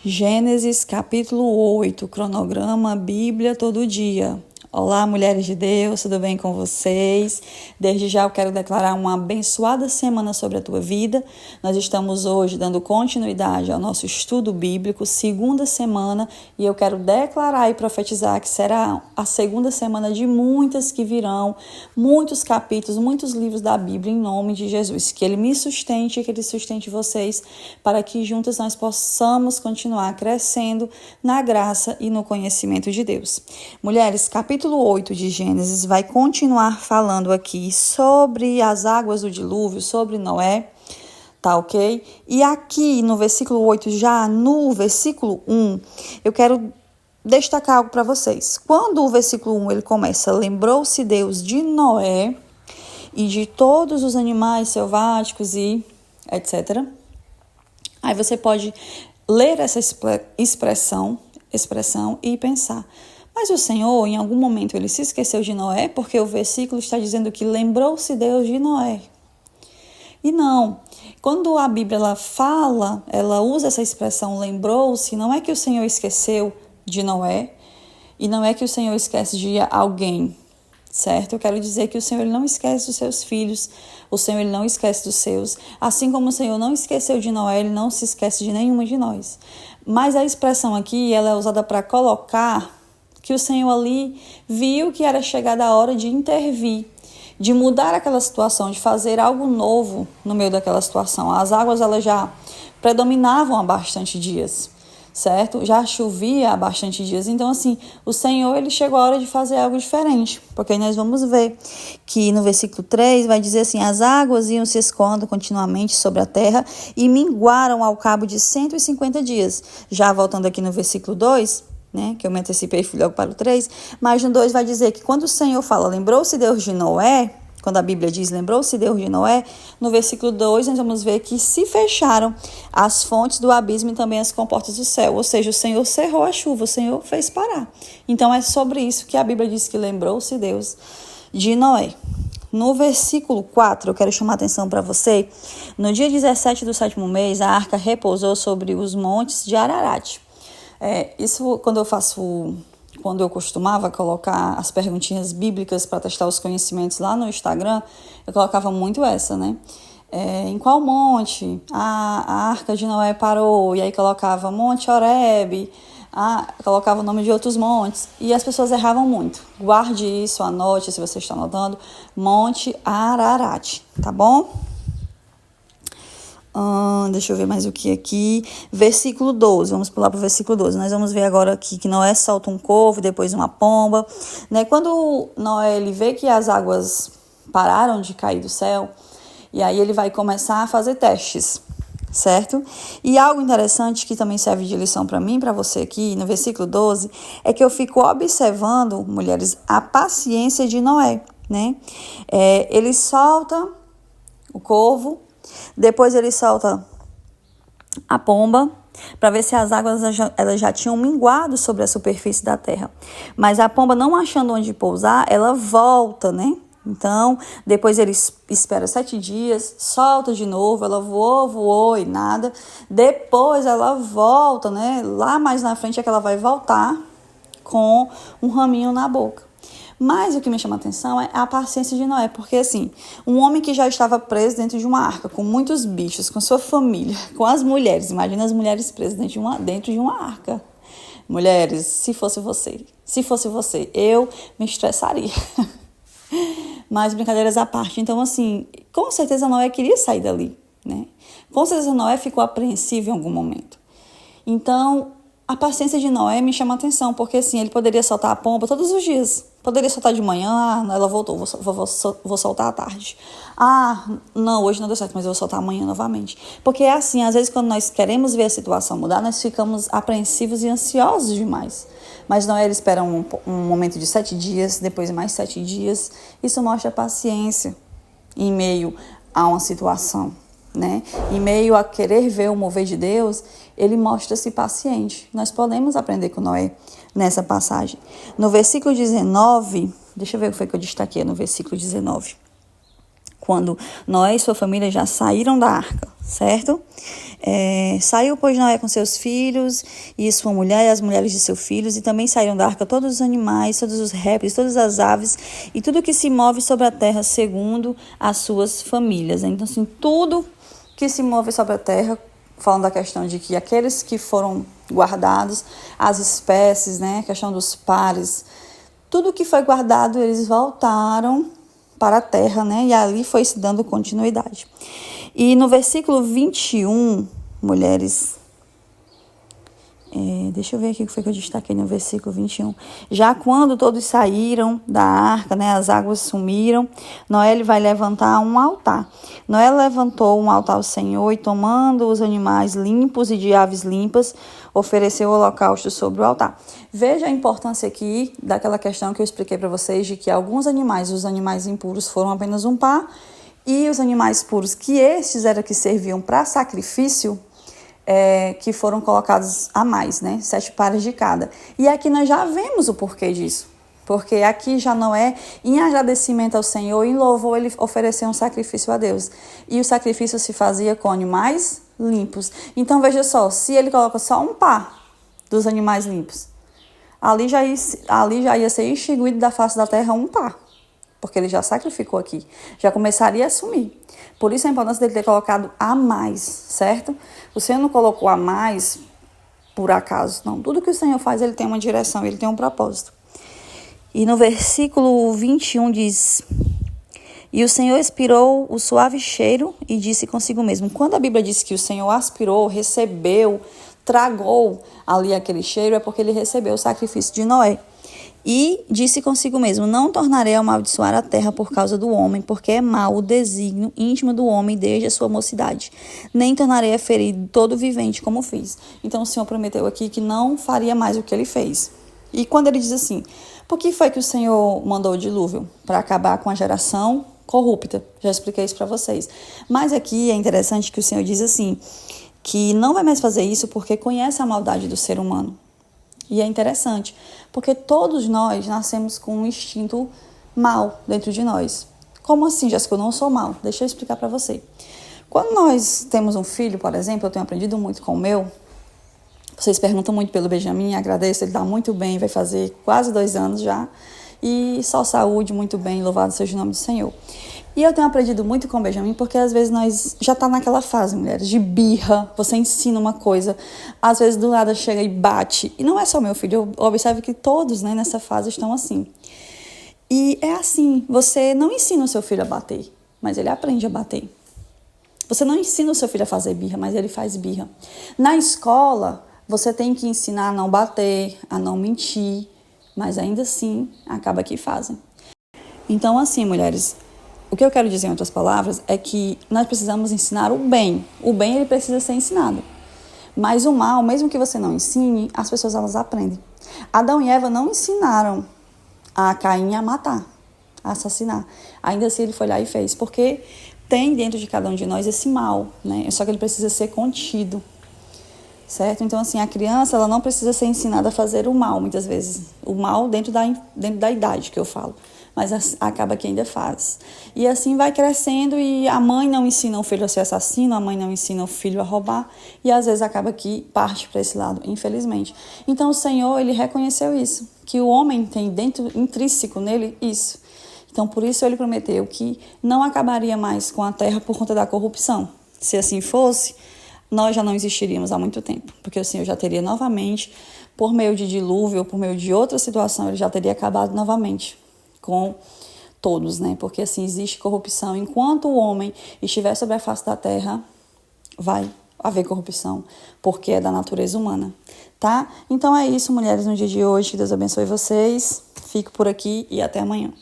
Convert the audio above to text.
Gênesis capítulo 8, cronograma Bíblia todo dia. Olá, mulheres de Deus, tudo bem com vocês? Desde já eu quero declarar uma abençoada semana sobre a tua vida. Nós estamos hoje dando continuidade ao nosso estudo bíblico, segunda semana, e eu quero declarar e profetizar que será a segunda semana de muitas que virão, muitos capítulos, muitos livros da Bíblia, em nome de Jesus. Que Ele me sustente e que Ele sustente vocês, para que juntos nós possamos continuar crescendo na graça e no conhecimento de Deus. Mulheres, capítulo 8 de Gênesis vai continuar falando aqui sobre as águas do dilúvio, sobre Noé, tá ok? E aqui no versículo 8, já no versículo 1, eu quero destacar algo para vocês. Quando o versículo 1 ele começa, lembrou-se Deus de Noé e de todos os animais selváticos e etc. Aí você pode ler essa expressão e pensar, mas o Senhor, em algum momento, ele se esqueceu de Noé, porque o versículo está dizendo que lembrou-se Deus de Noé. E não, quando a Bíblia ela usa essa expressão lembrou-se, não é que o Senhor esqueceu de Noé, e não é que o Senhor esquece de alguém, certo? Eu quero dizer que o Senhor ele não esquece dos seus filhos, o Senhor ele não esquece dos seus, assim como o Senhor não esqueceu de Noé, ele não se esquece de nenhuma de nós. Mas a expressão aqui, ela é usada para colocar que o Senhor ali viu que era chegada a hora de intervir, de mudar aquela situação, de fazer algo novo no meio daquela situação. As águas elas já predominavam há bastante dias, certo? Já chovia há bastante dias. Então, assim, o Senhor ele chegou a hora de fazer algo diferente, porque aí nós vamos ver que no versículo 3 vai dizer assim, as águas iam se escoando continuamente sobre a terra e minguaram ao cabo de 150 dias. Já voltando aqui no versículo 2, que eu me antecipei e fui logo para o 3, mas no 2 vai dizer que quando o Senhor fala, lembrou-se Deus de Noé, quando a Bíblia diz, lembrou-se Deus de Noé, no versículo 2 nós vamos ver que se fecharam as fontes do abismo e também as comportas do céu, ou seja, o Senhor cerrou a chuva, o Senhor fez parar. Então é sobre isso que a Bíblia diz que lembrou-se Deus de Noé. No versículo 4, eu quero chamar a atenção para você, no dia 17 do 7º mês, a arca repousou sobre os montes de Ararat. Isso quando eu costumava colocar as perguntinhas bíblicas para testar os conhecimentos lá no Instagram, eu colocava muito essa, em qual monte a arca de Noé parou? E aí colocava Monte Horebe, colocava o nome de outros montes, e as pessoas erravam muito. Guarde isso, anote se você está anotando, Monte Ararat, tá bom? Deixa eu ver mais o que aqui. Versículo 12, vamos pular para o versículo 12. Nós vamos ver agora aqui que Noé solta um corvo, depois uma pomba. Quando Noé ele vê que as águas pararam de cair do céu, e aí ele vai começar a fazer testes, certo? E algo interessante que também serve de lição para mim, para você aqui, no versículo 12, é que eu fico observando, mulheres, a paciência de Noé, ele solta o corvo, depois ele solta a pomba para ver se as águas elas já tinham minguado sobre a superfície da terra. Mas a pomba, não achando onde pousar, ela volta, Então, depois ele espera 7 dias, solta de novo, ela voou e nada. Depois ela volta, Lá mais na frente é que ela vai voltar com um raminho na boca. Mas o que me chama a atenção é a paciência de Noé, porque assim, um homem que já estava preso dentro de uma arca, com muitos bichos, com sua família, com as mulheres, imagina as mulheres presas dentro de uma arca. Mulheres, se fosse você, eu me estressaria. Mas brincadeiras à parte, então assim, com certeza Noé queria sair dali, Com certeza Noé ficou apreensivo em algum momento. Então, a paciência de Noé me chama a atenção, porque assim, ele poderia soltar a pomba todos os dias. Poderia soltar de manhã, ela voltou, vou soltar à tarde. Não, hoje não deu certo, mas eu vou soltar amanhã novamente. Porque é assim, às vezes quando nós queremos ver a situação mudar, nós ficamos apreensivos e ansiosos demais. Mas Noé ele espera um momento de 7 dias, depois mais 7 dias. Isso mostra paciência em meio a uma situação. Em meio a querer ver o mover de Deus, ele mostra-se paciente. Nós podemos aprender com Noé nessa passagem. No versículo 19, deixa eu ver o que foi que eu destaquei no versículo 19. quando Noé e sua família já saíram da arca, certo? Saiu, pois, Noé com seus filhos e sua mulher e as mulheres de seus filhos, e também saíram da arca todos os animais, todos os répteis, todas as aves e tudo que se move sobre a terra segundo as suas famílias. Então, assim, tudo que se move sobre a terra, falando da questão de que aqueles que foram guardados, as espécies, né, a questão dos pares, tudo que foi guardado, eles voltaram para a terra, né, e ali foi se dando continuidade. E no versículo 21, mulheres, deixa eu ver aqui o que foi que eu destaquei no versículo 21. Já quando todos saíram da arca, né, as águas sumiram, Noé ele vai levantar um altar. Noé levantou um altar ao Senhor e, tomando os animais limpos e de aves limpas, ofereceu o holocausto sobre o altar. Veja a importância aqui daquela questão que eu expliquei para vocês, de que alguns animais, os animais impuros, foram apenas um par, e os animais puros, que estes eram que serviam para sacrifício, que foram colocados a mais, né? 7 pares de cada. E aqui nós já vemos o porquê disso. Porque aqui já não é em agradecimento ao Senhor, em louvor, ele ofereceu um sacrifício a Deus. E o sacrifício se fazia com animais limpos. Então, veja só, se ele coloca só um par dos animais limpos, ali já ia ser extinguido da face da terra um par. Porque ele já sacrificou aqui, já começaria a sumir. Por isso a importância dele ter colocado a mais, certo? O Senhor não colocou a mais por acaso, não. Tudo que o Senhor faz, ele tem uma direção, ele tem um propósito. E no versículo 21 diz: e o Senhor expirou o suave cheiro e disse consigo mesmo. Quando a Bíblia diz que o Senhor aspirou, recebeu, tragou ali aquele cheiro, é porque ele recebeu o sacrifício de Noé. E disse consigo mesmo: não tornarei a amaldiçoar a terra por causa do homem, porque é mau o desígnio íntimo do homem desde a sua mocidade. Nem tornarei a ferir todo vivente como fiz. Então o Senhor prometeu aqui que não faria mais o que ele fez. E quando ele diz assim: por que foi que o Senhor mandou o dilúvio? Para acabar com a geração corrupta. Já expliquei isso para vocês. Mas aqui é interessante que o Senhor diz assim, que não vai mais fazer isso porque conhece a maldade do ser humano. E é interessante, porque todos nós nascemos com um instinto mal dentro de nós. Como assim, Jéssica? Eu não sou mal. Deixa eu explicar para você. Quando nós temos um filho, por exemplo, eu tenho aprendido muito com o meu. Vocês perguntam muito pelo Benjamin, agradeço, ele está muito bem, vai fazer quase 2 anos já. E só saúde, muito bem, louvado seja o nome do Senhor. E eu tenho aprendido muito com o Benjamin, porque às vezes nós já tá naquela fase, mulheres, de birra, você ensina uma coisa, às vezes do nada chega e bate. E não é só meu filho, eu observo que todos, né, nessa fase estão assim. E é assim, você não ensina o seu filho a bater, mas ele aprende a bater. Você não ensina o seu filho a fazer birra, mas ele faz birra. Na escola, você tem que ensinar a não bater, a não mentir, mas ainda assim, acaba que fazem. Então, assim, mulheres, o que eu quero dizer em outras palavras é que nós precisamos ensinar o bem. O bem, ele precisa ser ensinado. Mas o mal, mesmo que você não ensine, as pessoas, elas aprendem. Adão e Eva não ensinaram a Caim a matar, a assassinar. Ainda assim, ele foi lá e fez. Porque tem dentro de cada um de nós esse mal, né? Só que ele precisa ser contido. Certo? Então, assim, a criança, ela não precisa ser ensinada a fazer o mal, muitas vezes. O mal dentro da idade que eu falo. Mas acaba que ainda faz. E assim vai crescendo e a mãe não ensina o filho a ser assassino, a mãe não ensina o filho a roubar. E às vezes acaba que parte para esse lado, infelizmente. Então, o Senhor, ele reconheceu isso. Que o homem tem dentro, intrínseco nele, isso. Então, por isso ele prometeu que não acabaria mais com a terra por conta da corrupção. Se assim fosse, nós já não existiríamos há muito tempo, porque o Senhor já teria novamente, por meio de dilúvio ou por meio de outra situação, ele já teria acabado novamente com todos, né? Porque assim existe corrupção. Enquanto o homem estiver sobre a face da terra, vai haver corrupção, porque é da natureza humana, tá? Então é isso, mulheres, no dia de hoje. Que Deus abençoe vocês. Fico por aqui e até amanhã.